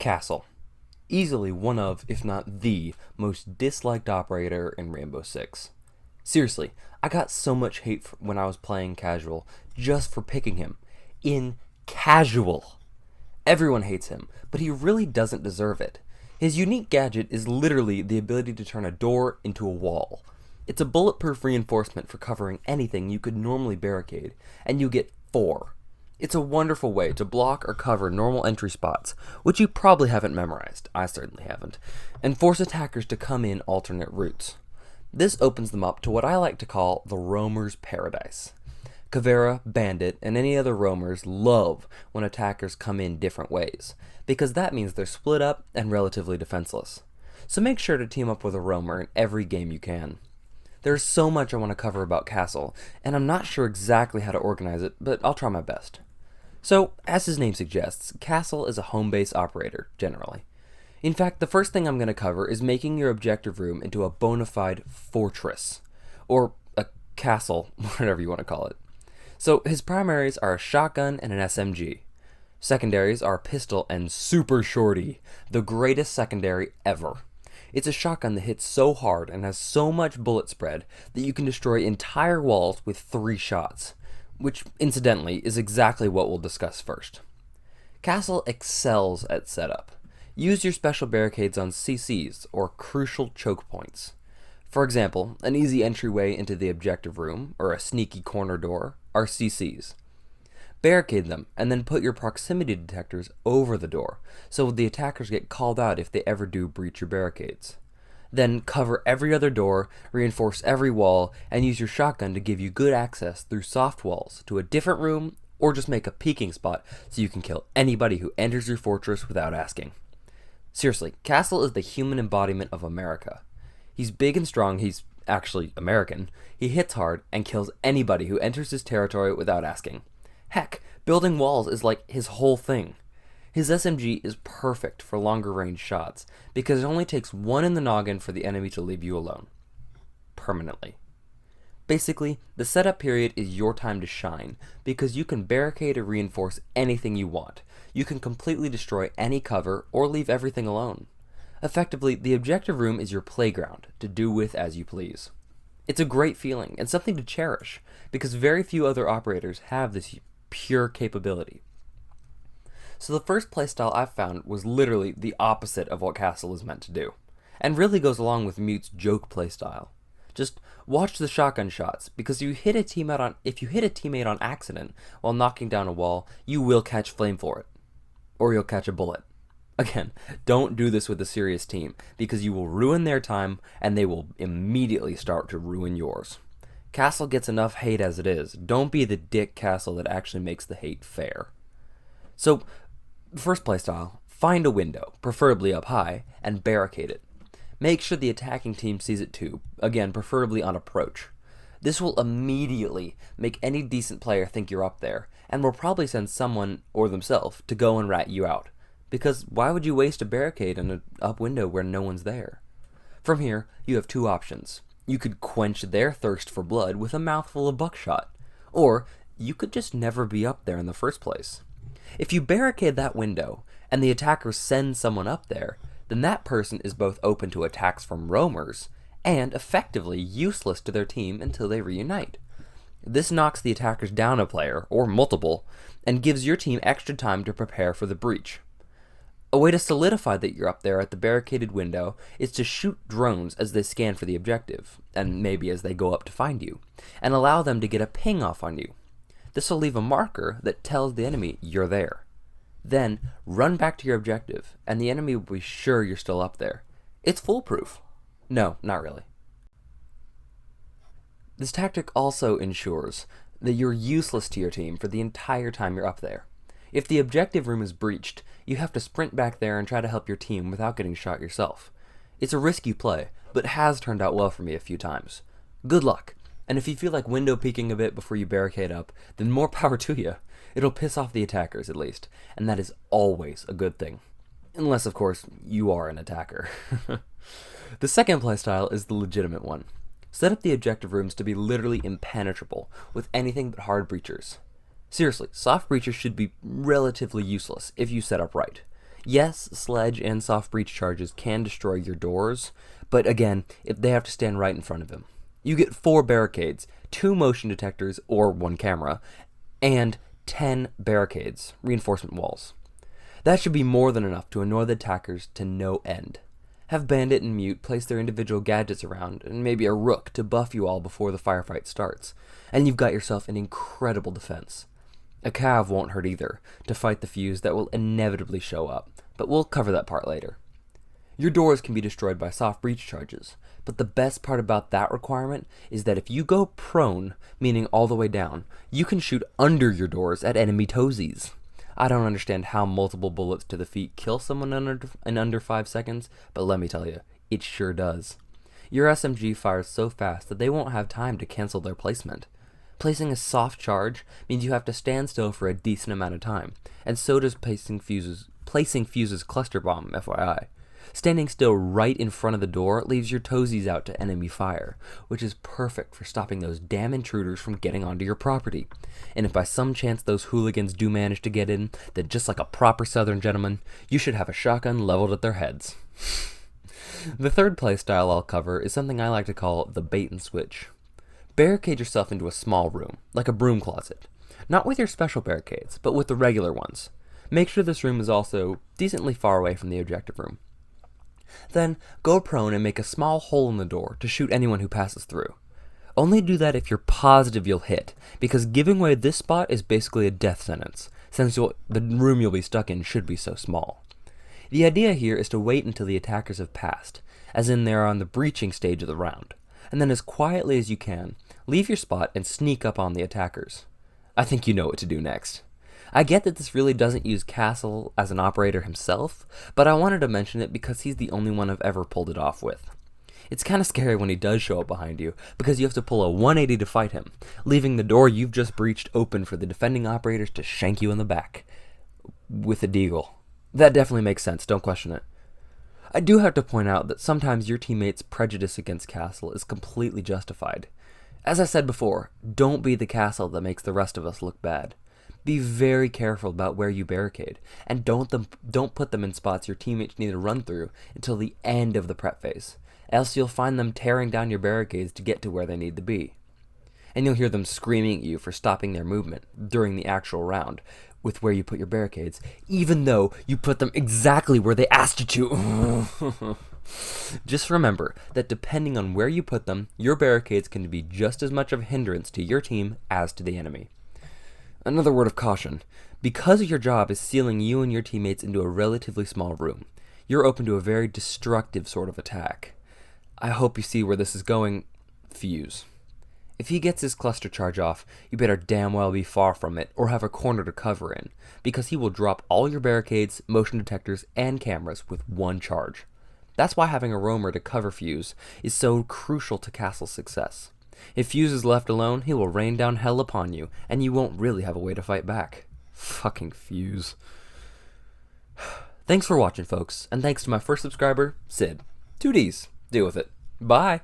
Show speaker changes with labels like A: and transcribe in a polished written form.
A: Castle. Easily one of, if not the, most disliked operator in Rainbow Six. Seriously, I got so much hate when I was playing casual just for picking him. In casual. Everyone hates him, but he really doesn't deserve it. His unique gadget is literally the ability to turn a door into a wall. It's a bulletproof reinforcement for covering anything you could normally barricade, and you get 4. It's a wonderful way to block or cover normal entry spots, which you probably haven't memorized, I certainly haven't, and force attackers to come in alternate routes. This opens them up to what I like to call the roamer's paradise. Caveira, Bandit, and any other roamers love when attackers come in different ways, because that means they're split up and relatively defenseless. So make sure to team up with a roamer in every game you can. There's so much I want to cover about Castle, and I'm not sure exactly how to organize it, but I'll try my best. So, as his name suggests, Castle is a home-base operator, generally. In fact, the first thing I'm going to cover is making your objective room into a bona fide fortress, or a castle, whatever you want to call it. So, his primaries are a shotgun and an SMG. Secondaries are a pistol and Super Shorty, the greatest secondary ever. It's a shotgun that hits so hard and has so much bullet spread that you can destroy entire walls with 3 shots, which, incidentally, is exactly what we'll discuss first. Castle excels at setup. Use your special barricades on CCs, or crucial choke points. For example, an easy entryway into the objective room, or a sneaky corner door, are CCs. Barricade them, and then put your proximity detectors over the door, so the attackers get called out if they ever do breach your barricades. Then cover every other door, reinforce every wall, and use your shotgun to give you good access through soft walls to a different room, or just make a peeking spot so you can kill anybody who enters your fortress without asking. Seriously, Castle is the human embodiment of America. He's big and strong, he's actually American, he hits hard, and kills anybody who enters his territory without asking. Heck, building walls is like his whole thing. His SMG is perfect for longer range shots, because it only takes 1 in the noggin for the enemy to leave you alone. Permanently. Basically, the setup period is your time to shine, because you can barricade or reinforce anything you want. You can completely destroy any cover, or leave everything alone. Effectively, the objective room is your playground, to do with as you please. It's a great feeling, and something to cherish, because very few other operators have this pure capability. So the first playstyle I found was literally the opposite of what Castle is meant to do, and really goes along with Mute's joke playstyle. Just watch the shotgun shots, because if you hit a teammate on accident while knocking down a wall, you will catch flame for it. Or you'll catch a bullet. Again, don't do this with a serious team, because you will ruin their time, and they will immediately start to ruin yours. Castle gets enough hate as it is. Don't be the dick Castle that actually makes the hate fair. So, first playstyle, find a window, preferably up high, and barricade it. Make sure the attacking team sees it too, again, preferably on approach. This will immediately make any decent player think you're up there, and will probably send someone, or themselves, to go and rat you out. Because why would you waste a barricade in an up window where no one's there? From here, you have 2 options. You could quench their thirst for blood with a mouthful of buckshot, or you could just never be up there in the first place. If you barricade that window, and the attacker sends someone up there, then that person is both open to attacks from roamers, and effectively useless to their team until they reunite. This knocks the attackers down a player, or multiple, and gives your team extra time to prepare for the breach. A way to solidify that you're up there at the barricaded window is to shoot drones as they scan for the objective, and maybe as they go up to find you, and allow them to get a ping off on you. This will leave a marker that tells the enemy you're there. Then, run back to your objective, and the enemy will be sure you're still up there. It's foolproof. No, not really. This tactic also ensures that you're useless to your team for the entire time you're up there. If the objective room is breached, you have to sprint back there and try to help your team without getting shot yourself. It's a risky play, but has turned out well for me a few times. Good luck, and if you feel like window peeking a bit before you barricade up, then more power to you. It'll piss off the attackers at least, and that is always a good thing. Unless, of course, you are an attacker. The second playstyle is the legitimate one. Set up the objective rooms to be literally impenetrable, with anything but hard breachers. Seriously, soft breachers should be relatively useless if you set up right. Yes, sledge and soft breach charges can destroy your doors, but again, if they have to stand right in front of him. You get 4 barricades, 2 motion detectors or 1 camera, and 10 barricades, reinforcement walls. That should be more than enough to annoy the attackers to no end. Have Bandit and Mute place their individual gadgets around, and maybe a Rook to buff you all before the firefight starts, and you've got yourself an incredible defense. A Cav won't hurt either, to fight the fuse that will inevitably show up, but we'll cover that part later. Your doors can be destroyed by soft breach charges, but the best part about that requirement is that if you go prone, meaning all the way down, you can shoot under your doors at enemy toesies. I don't understand how multiple bullets to the feet kill someone in under 5 seconds, but let me tell you, it sure does. Your SMG fires so fast that they won't have time to cancel their placement. Placing a soft charge means you have to stand still for a decent amount of time, and so does placing fuses cluster bomb, FYI. Standing still right in front of the door leaves your toesies out to enemy fire, which is perfect for stopping those damn intruders from getting onto your property. And if by some chance those hooligans do manage to get in, then just like a proper southern gentleman, you should have a shotgun leveled at their heads. The third playstyle I'll cover is something I like to call the bait and switch. Barricade yourself into a small room, like a broom closet. Not with your special barricades, but with the regular ones. Make sure this room is also decently far away from the objective room. Then, go prone and make a small hole in the door to shoot anyone who passes through. Only do that if you're positive you'll hit, because giving away this spot is basically a death sentence, since the room you'll be stuck in should be so small. The idea here is to wait until the attackers have passed, as in they're on the breaching stage of the round, and then as quietly as you can, leave your spot and sneak up on the attackers. I think you know what to do next. I get that this really doesn't use Castle as an operator himself, but I wanted to mention it because he's the only one I've ever pulled it off with. It's kind of scary when he does show up behind you, because you have to pull a 180 to fight him, leaving the door you've just breached open for the defending operators to shank you in the back. With a deagle. That definitely makes sense, don't question it. I do have to point out that sometimes your teammates' prejudice against Castle is completely justified. As I said before, don't be the Castle that makes the rest of us look bad. Be very careful about where you barricade, and don't put them in spots your teammates need to run through until the end of the prep phase, else you'll find them tearing down your barricades to get to where they need to be. And you'll hear them screaming at you for stopping their movement during the actual round with where you put your barricades, even though you put them exactly where they asked you to. Just remember that depending on where you put them, your barricades can be just as much of a hindrance to your team as to the enemy. Another word of caution. Because your job is sealing you and your teammates into a relatively small room, you're open to a very destructive sort of attack. I hope you see where this is going, Fuse. If he gets his cluster charge off, you better damn well be far from it or have a corner to cover in, because he will drop all your barricades, motion detectors, and cameras with one charge. That's why having a roamer to cover Fuse is so crucial to Castle's success. If Fuse is left alone, he will rain down hell upon you, and you won't really have a way to fight back. Fucking Fuse. Thanks for watching, folks, and thanks to my first subscriber, Sid. 2Ds. Deal with it. Bye.